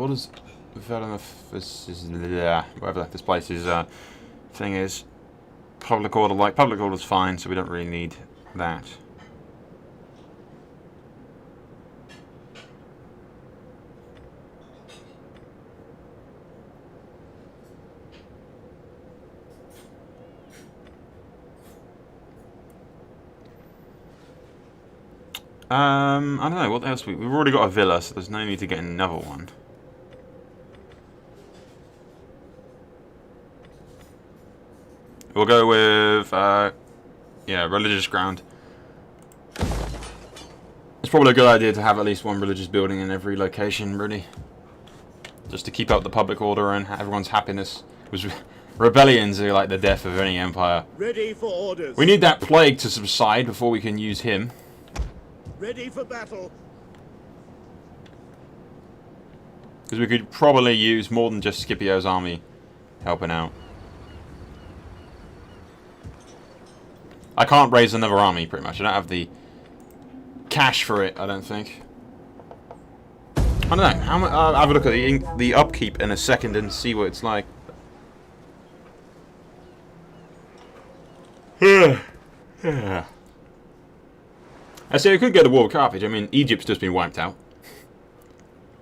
what does whatever this place's thing is? Public order, like public order's fine, so we don't really need that. I don't know, what else we've already got a villa, so there's no need to get another one. We'll go with, yeah, religious ground. It's probably a good idea to have at least one religious building in every location, really. Just to keep up the public order and everyone's happiness. Because rebellions are like the death of any empire. Ready for orders. We need that plague to subside before we can use him. Ready for battle. Because we could probably use more than just Scipio's army helping out. I can't raise another army, pretty much. I don't have the cash for it, I don't think. I don't know. I'll have a look at the upkeep in a second and see what it's like. I say we could go to war with Carthage. I mean, Egypt's just been wiped out.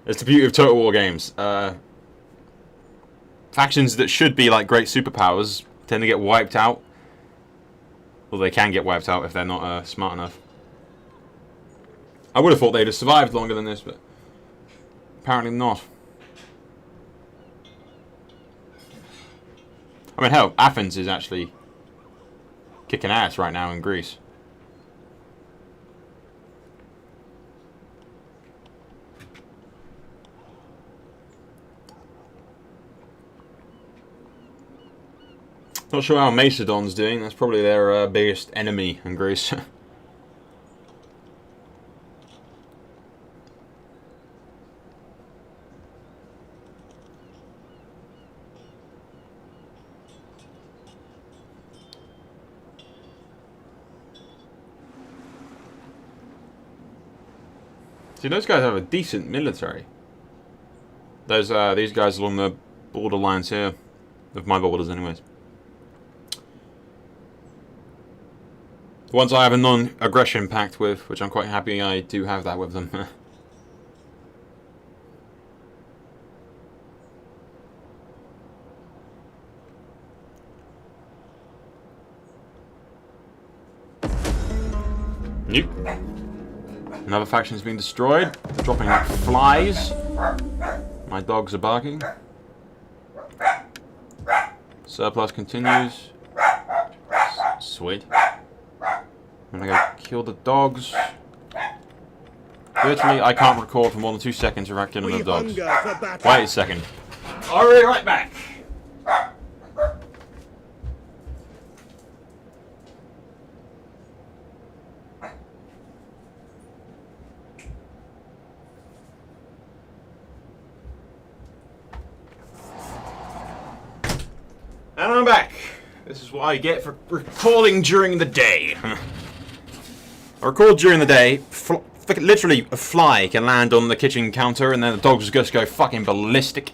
It's the beauty of Total War games. Factions that should be like great superpowers tend to get wiped out. Well, they can get wiped out if they're not smart enough. I would have thought they'd have survived longer than this, but apparently not. I mean, hell, Athens is actually kicking ass right now in Greece. Not sure how Macedon's doing. That's probably their biggest enemy in Greece. See, those guys have a decent military. Those these guys along the border lines here, of my borders, anyways. The ones I have a non-aggression pact with, which I'm quite happy I do have that with them. Nope. Another faction's been destroyed. Dropping like flies. My dogs are barking. Surplus continues. Sweet. I'm gonna go kill the dogs. Virtually, I can't record for more than 2 seconds without killing the dogs. Wait a second. I'll be right back. And I'm back. This is what I get for recording during the day. I record during the day. Literally, a fly can land on the kitchen counter, and then the dogs just go fucking ballistic.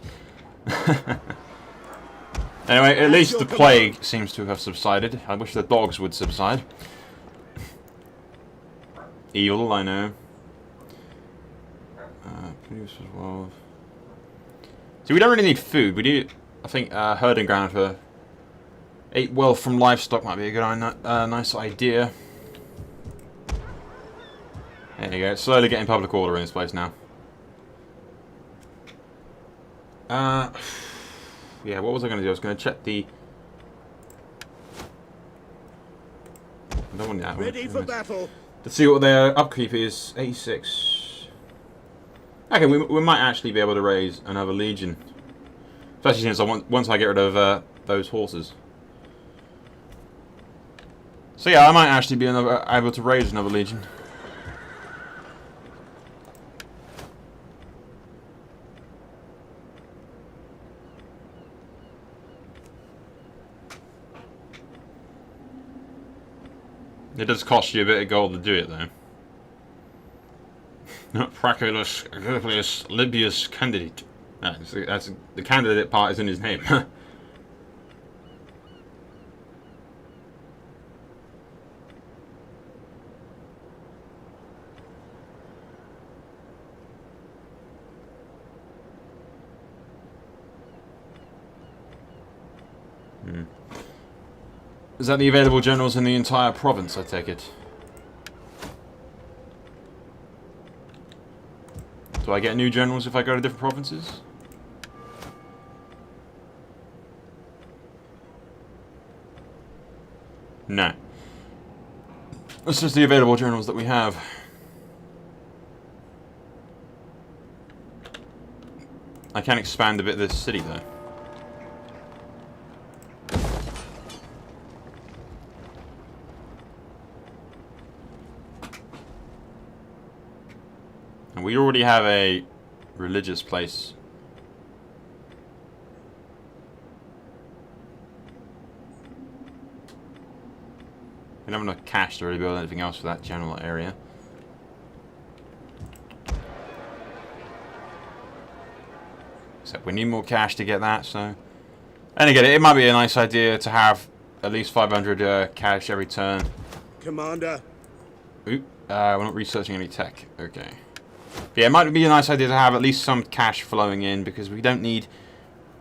Anyway, at least the plague seems to have subsided. I wish the dogs would subside. Evil, I know. Produce as well. See, we don't really need food. We do, I think, herding ground for 8 wealth from livestock might be a good, nice idea. There you go. Slowly getting public order in this place now. Yeah, what was I going to do? I was going to check the... I don't want that. Ready for battle. Let's see what their upkeep is. 86. Okay, we might actually be able to raise another legion. Especially since once I get rid of those horses. So yeah, I might actually be able to raise another legion. It does cost you a bit of gold to do it, though. Not Praculus, Libyus candidate. That's the candidate part is in his name. Is that the available generals in the entire province, I take it? Do I get new generals if I go to different provinces? No. It's just the available generals that we have. I can expand a bit of this city, though. And we already have a religious place. We don't have enough cash to really build anything else for that general area. Except we need more cash to get that, so... And again, it might be a nice idea to have at least 500 cash every turn. Commander. Oop, we're not researching any tech. Okay. But yeah, it might be a nice idea to have at least some cash flowing in, because we don't need...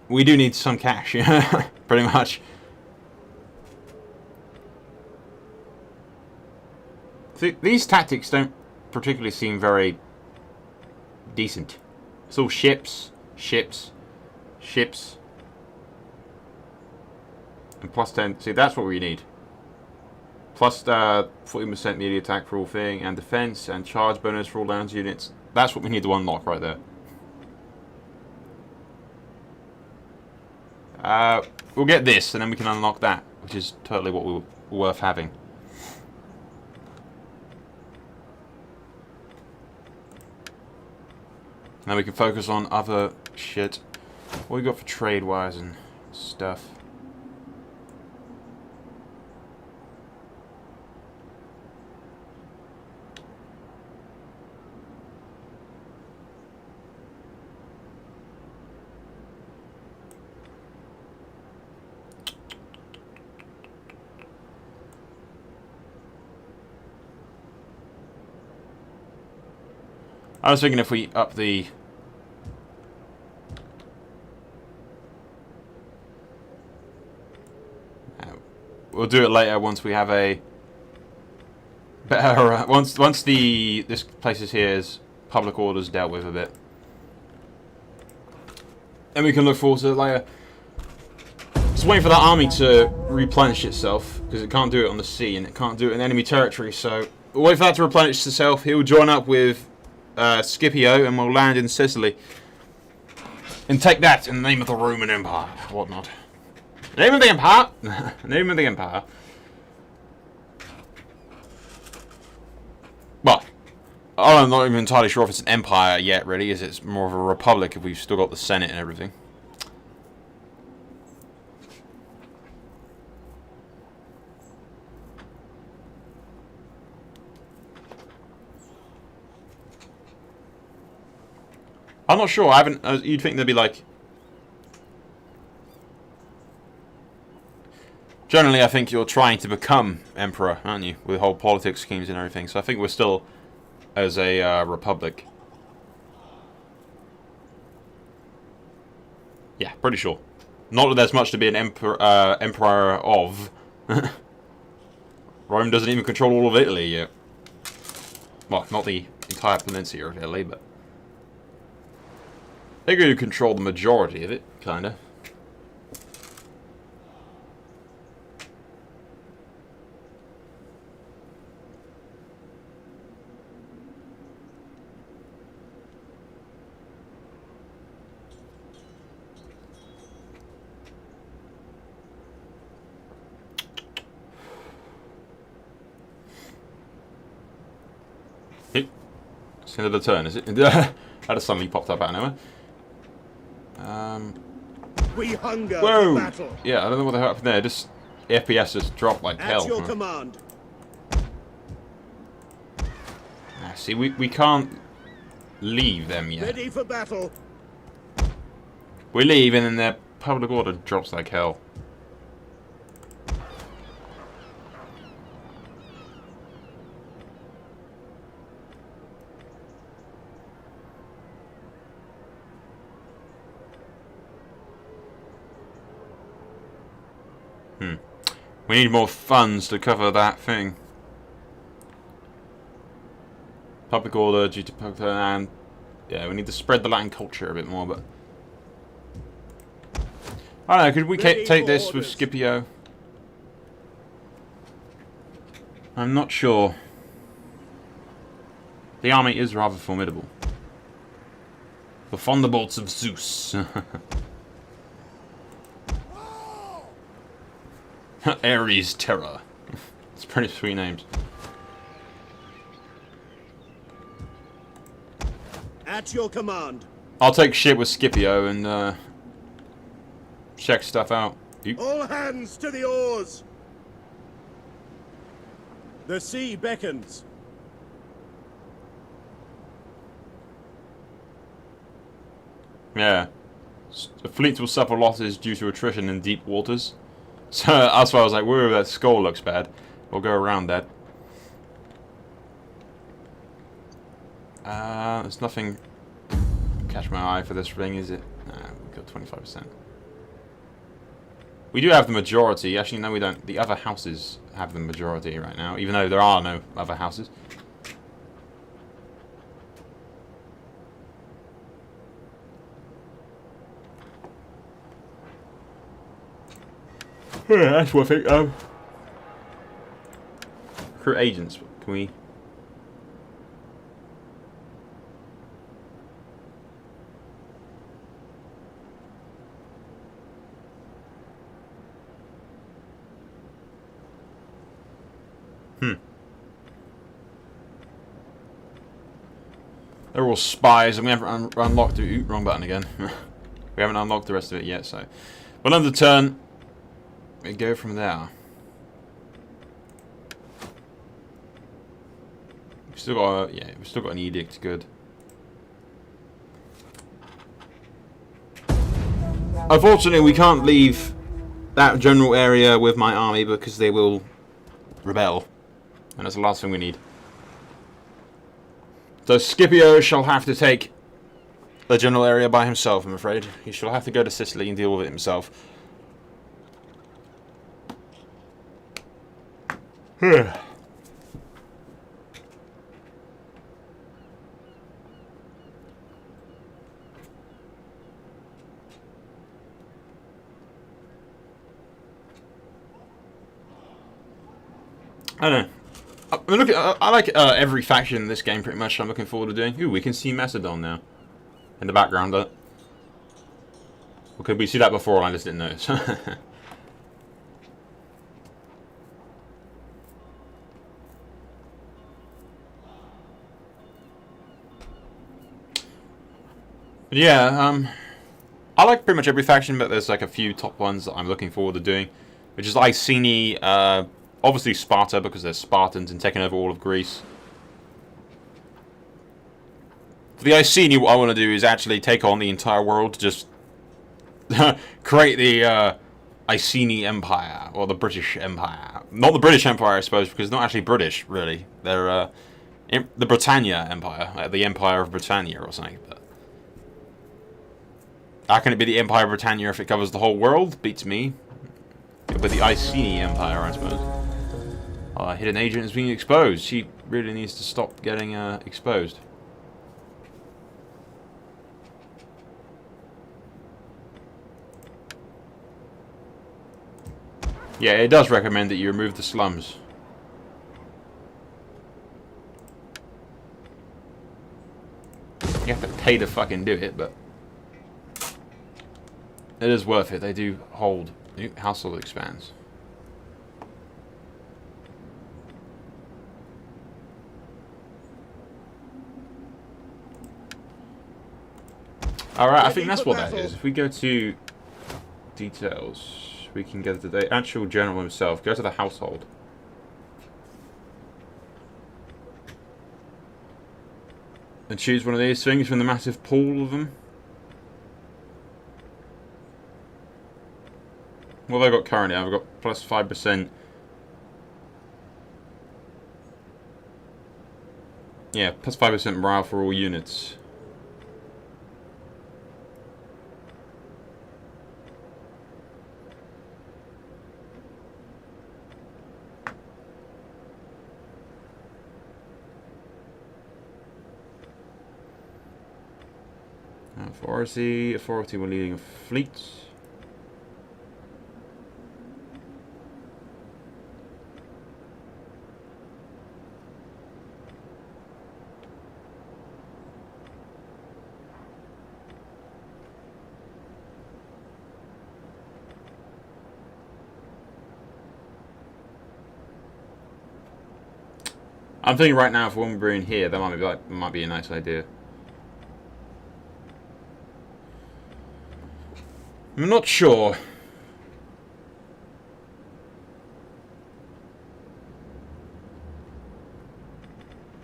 We do need some cash, yeah, pretty much. These tactics don't particularly seem very decent. It's all ships, ships, ships. And plus 10. See, that's what we need. Plus 40% melee attack for all thing, and defense, and charge bonus for all lands units. That's what we need to unlock right there. We'll get this, and then we can unlock that, which is totally what we're worth having. Now we can focus on other shit. What we got for trade-wise and stuff. I was thinking if we up the... We'll do it later once we have a better... once this place is here is public orders dealt with a bit. And we can look forward to it later. Just waiting for that army to replenish itself, because it can't do it on the sea and it can't do it in enemy territory, so we'll wait for that to replenish itself. He'll join up with Scipio, and we'll land in Sicily and take that in the name of the Roman Empire, whatnot. Name of the Empire. Name of the Empire. Well, I'm not even entirely sure if it's an empire yet, really, as it's more of a republic if we've still got the Senate and everything. I'm not sure. I haven't. You'd think there'd be like. Generally, I think you're trying to become emperor, aren't you? With whole politics schemes and everything. So I think we're still as a republic. Yeah, pretty sure. Not that there's much to be an emperor of. Rome doesn't even control all of Italy yet. Well, not the entire peninsula of Italy, but. They could control the majority of it, kinda. It's the end of the turn, is it? That has suddenly popped up out of nowhere. We hunger Whoa! for battle. Yeah, I don't know what the hell happened there. Just FPS just dropped like hell. At your command. See, we can't leave them yet. Ready for battle. We leave, and then their public order drops like hell. We need more funds to cover that thing. Public order due to and yeah, we need to spread the Latin culture a bit more. But I don't know. Could we take this with Scipio? I'm not sure. The army is rather formidable. The thunderbolts of Zeus. Ares Terror. It's pretty sweet names. At your command. I'll take shit with Scipio and check stuff out. All hands to the oars. The sea beckons. Yeah. The fleet will suffer losses due to attrition in deep waters. So that's why I was like, whoa, that skull looks bad. We'll go around that. There's nothing catch my eye for this ring, is it? Nah, we've got 25%. We do have the majority. Actually, no, we don't. The other houses have the majority right now, even though there are no other houses. Yeah, that's what I think. Recruit agents. Can we? They're all spies, and we haven't unlocked the wrong button again. We haven't unlocked the rest of it yet, so. Well, on the turn, we go from there. We've still got, we've still got an edict. Good. Unfortunately, we can't leave that general area with my army because they will rebel, and that's the last thing we need. So Scipio shall have to take the general area by himself, I'm afraid. He shall have to go to Sicily and deal with it himself. I don't know. I like every faction in this game pretty much. I'm looking forward to doing. Ooh, we can see Macedon now in the background. Or could we see that before? I just didn't notice. But yeah, I like pretty much every faction, but there's like a few top ones that I'm looking forward to doing, which is Iceni, obviously Sparta, because they're Spartans and taking over all of Greece. For the Iceni, what I want to do is actually take on the entire world, just create the Iceni Empire, or the British Empire. Not the British Empire, I suppose, because it's not actually British, really. They're the Britannia Empire, the Empire of Britannia or something. But how can it be the Empire of Britannia if it covers the whole world? Beats me. But the Iceni Empire, I suppose. Hidden agent is being exposed. She really needs to stop getting exposed. Yeah, it does recommend that you remove the slums. You have to pay to fucking do it, but it is worth it. They do hold. Household expands. Alright, I think that's what that is. If we go to details, we can get to the actual general himself. Go to the household. And choose one of these things from the massive pool of them. What have I got currently? I've got plus 5%. Yeah, plus 5% morale for all units. Authority when leading a fleet. I'm thinking right now, if one were in here, that might be a nice idea. I'm not sure.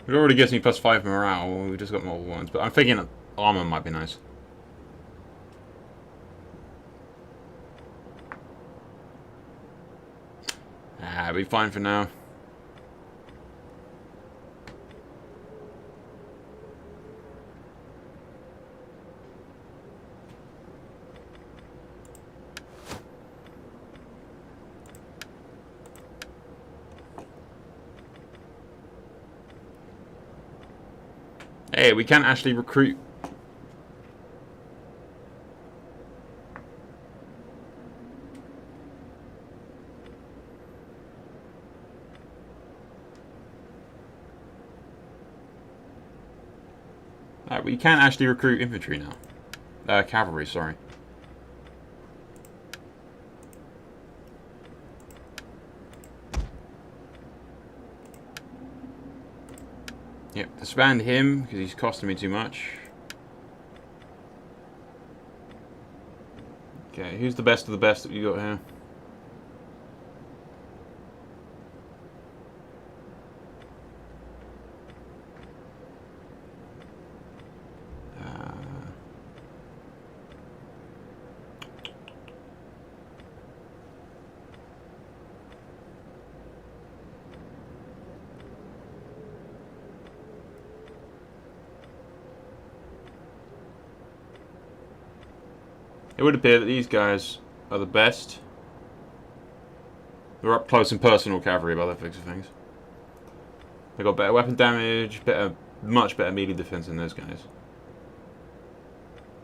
It already gives me plus 5 morale. We just got multiple ones, but I'm thinking armor might be nice. It'll be fine for now. Hey, we can actually recruit. We can actually recruit infantry now. Cavalry, sorry. Yep, disband him because he's costing me too much. Okay, who's the best of the best that you got here? It would appear that these guys are the best. They're up close and personal cavalry by the looks of things. They got better weapon damage, much better melee defense than those guys.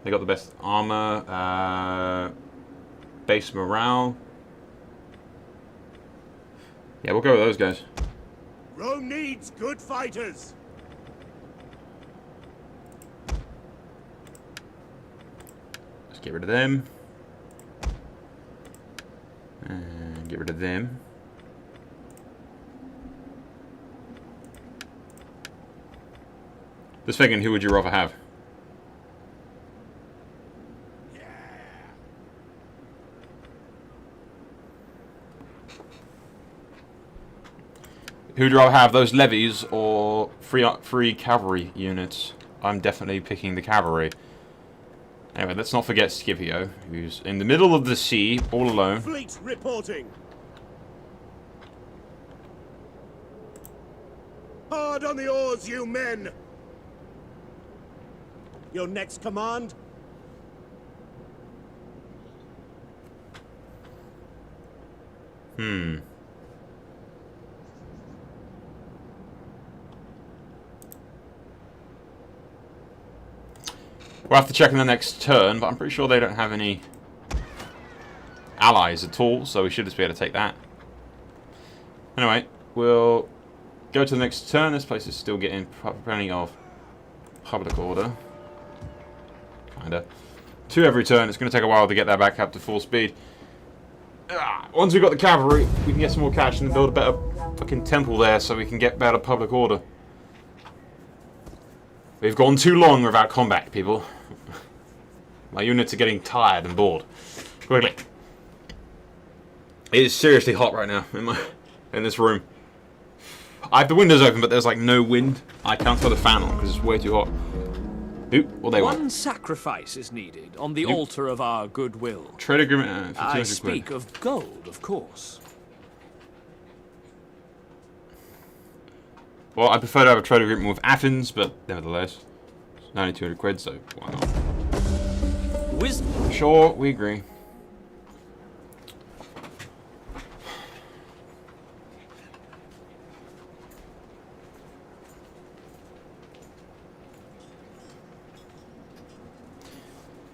They got the best armor, base morale. Yeah, we'll go with those guys. Rome needs good fighters. Get rid of them. And get rid of them. Just thinking, who would you rather have? Yeah. Who would you rather have, those levies or free cavalry units? I'm definitely picking the cavalry. Anyway, let's not forget Scipio, who's in the middle of the sea, all alone. Fleet reporting. Hard on the oars, you men. Your next command? We'll have to check in the next turn, but I'm pretty sure they don't have any allies at all, so we should just be able to take that. Anyway, we'll go to the next turn. This place is still getting plenty of public order. Kinda. 2 every turn. It's going to take a while to get that back up to full speed. Once we've got the cavalry, we can get some more cash and build a better fucking temple there so we can get better public order. We've gone too long without combat, people. My units are getting tired and bored. Quickly. It is seriously hot right now in this room. I have the windows open, but there's like no wind. I can't throw the fan on because it's way too hot. Oop, what they One want? sacrifice is needed on the altar of our goodwill. Trade agreement for I 200 speak quid. of gold, of course. Well, I prefer to have a trade agreement with Athens, but nevertheless, it's only 200 quid, so why not? Wisdom. Sure, we agree.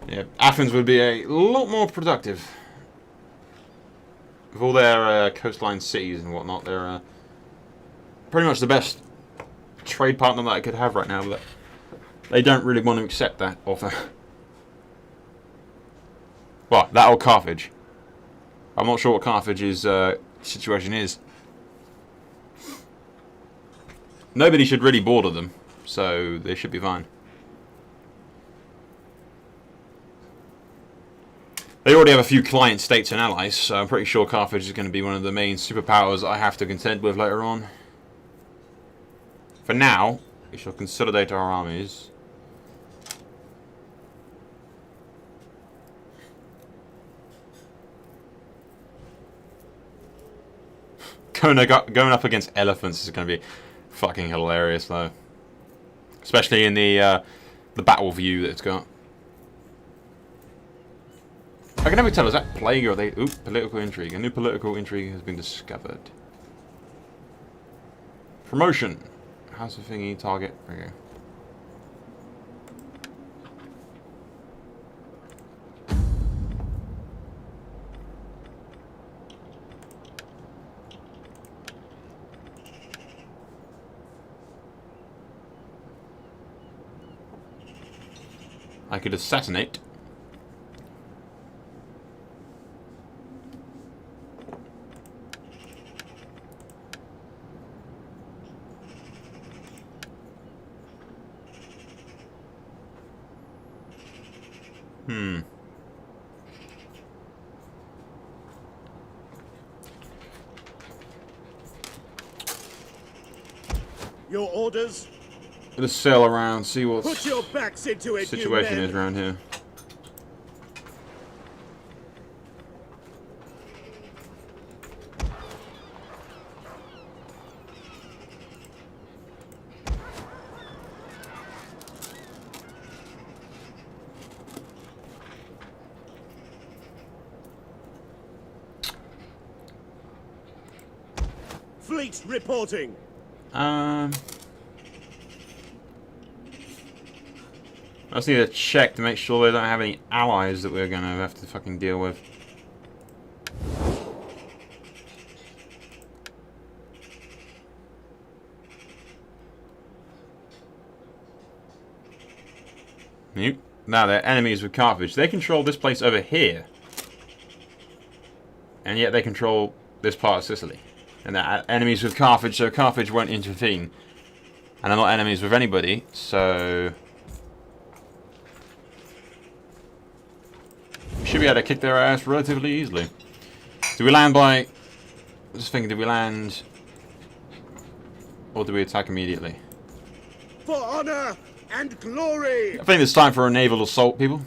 Yeah, Athens would be a lot more productive. With all their coastline cities and whatnot, they're pretty much the best trade partner that I could have right now, but they don't really want to accept that offer. Well, that or Carthage. I'm not sure what Carthage's situation is. Nobody should really border them, so they should be fine. They already have a few client states and allies, so I'm pretty sure Carthage is going to be one of the main superpowers I have to contend with later on. For now, we shall consolidate our armies. Going up against elephants is going to be fucking hilarious, though. Especially in the battle view that it's got. I can never tell, is that plague or they... Oop, political intrigue. A new political intrigue has been discovered. Promotion. House of thingy, target. Okay. I could assassinate. Your orders? Let's sail around, see what Put your backs into it, situation you is men. around here. Fleet reporting. I just need to check to make sure they don't have any allies that we're going to have to fucking deal with. Nope. Now they're enemies with Carthage. They control this place over here. And yet they control this part of Sicily. And they're enemies with Carthage, so Carthage won't intervene. And they're not enemies with anybody, so... we should be able to kick their ass relatively easily. Do we land by... just thinking, do we land... or do we attack immediately? For honor and glory. I think it's time for a naval assault, people.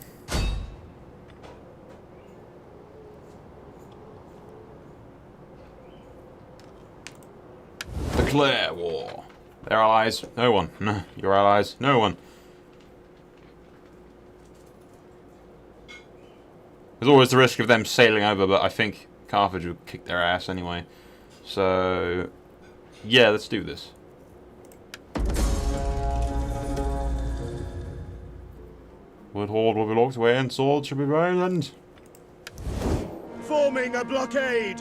Declare war. Their allies? No one. No. Your allies? No one. There's always the risk of them sailing over, but I think Carthage will kick their ass anyway. So, yeah, let's do this. Woodhall will be locked away and swords should be violent. Forming a blockade.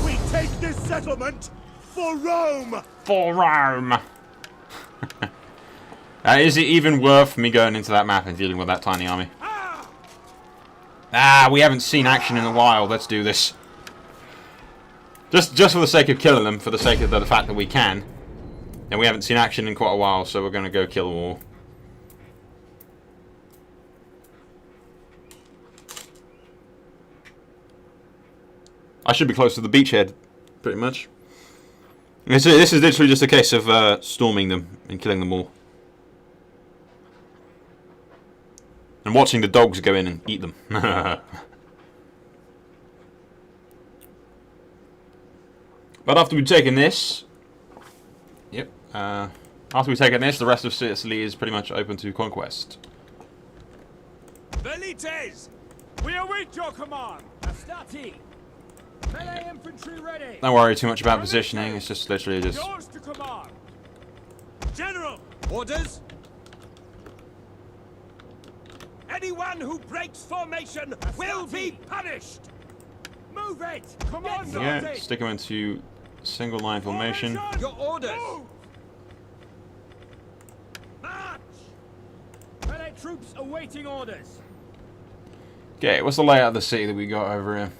We take this settlement for Rome. For Rome! Is it even worth me going into that map and dealing with that tiny army? Ah, we haven't seen action in a while. Let's do this. Just for the sake of killing them, for the sake of the fact that we can. And we haven't seen action in quite a while, so we're going to go kill them all. I should be close to the beachhead, pretty much. This is literally just a case of storming them and killing them all. And watching the dogs go in and eat them. But after we've taken this... Yep. After we've taken this, the rest of Sicily is pretty much open to conquest. Velites! We await your command! Astati! Melee infantry ready! Don't worry too much about positioning, it's just literally just... Yours to command! General! Orders? Anyone who breaks formation will be punished! Move it! Commander! Yeah, stick them into single line formation. Your orders! Move! March! Melee troops awaiting orders! Okay, what's the layout of the city that we got over here?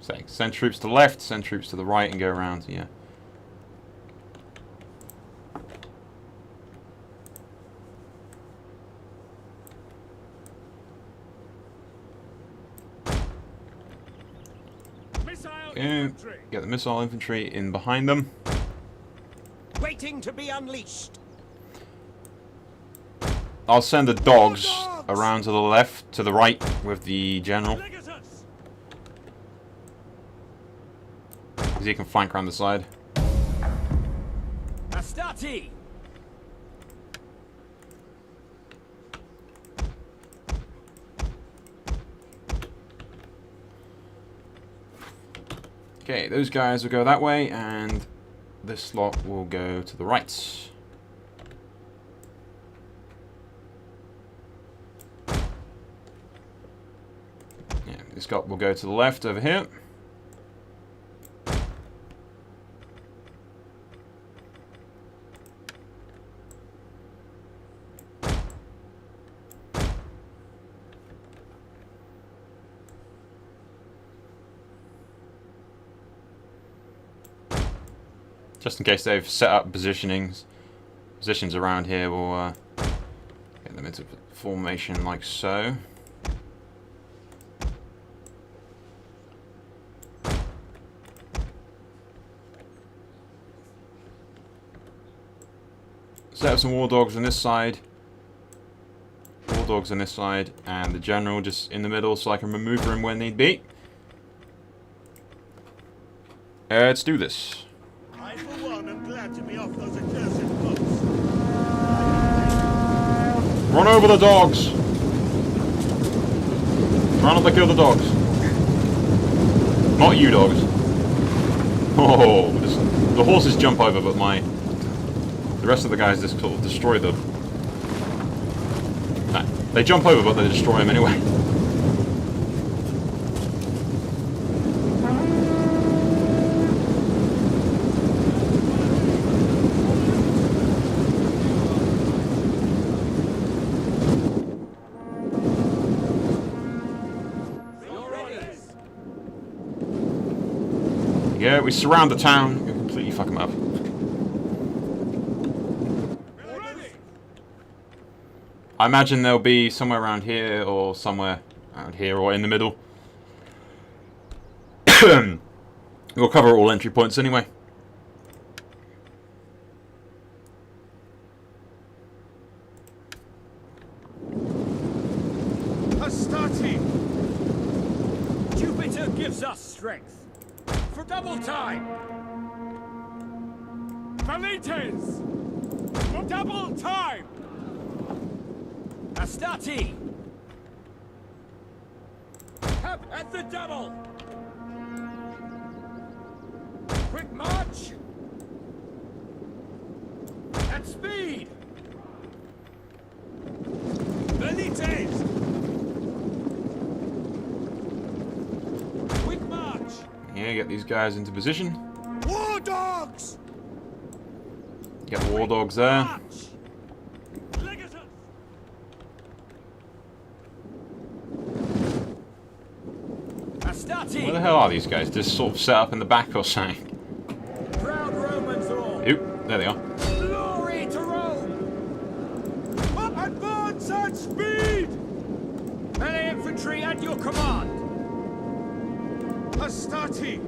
Say, send troops to the left, send troops to the right, and go around, yeah. Missile Yeah, infantry! get the missile infantry in behind them. Waiting to be unleashed! I'll send the dogs around to the left, to the right, with the general. Legatus! Because he can flank around the side. Astati! Okay, those guys will go that way, and this slot will go to the right. Yeah, this guy will go to the left over here. Just in case they've set up positions around here, we'll get them into formation like so. Set up some war dogs on this side, war dogs on this side, and the general just in the middle so I can maneuver him when need be. Let's do this. I, for one, am glad to be off those accursed books. Run over the dogs! Try not to kill the dogs. Not you dogs. Oh, the horses jump over, but the rest of the guys just sort of destroy them. Nah, they jump over, but they destroy them anyway. Yeah, we surround the town and completely fuck them up. I imagine they'll be somewhere around here or somewhere around here or in the middle. We'll cover all entry points anyway. Astati! Jupiter gives us strength. For double time! Velites! For double time! Astati! Up at the double! Quick march! At speed! Velites! Quick march! Yeah, get these guys into position. War dogs! Get the war dogs there. March! Legatus! Astati! Where the hell are these guys? Just sort of set up in the back or something? Proud Romans all! Oop, there they are. Glory to Rome! Advance at speed! Melee infantry at your command! Astati!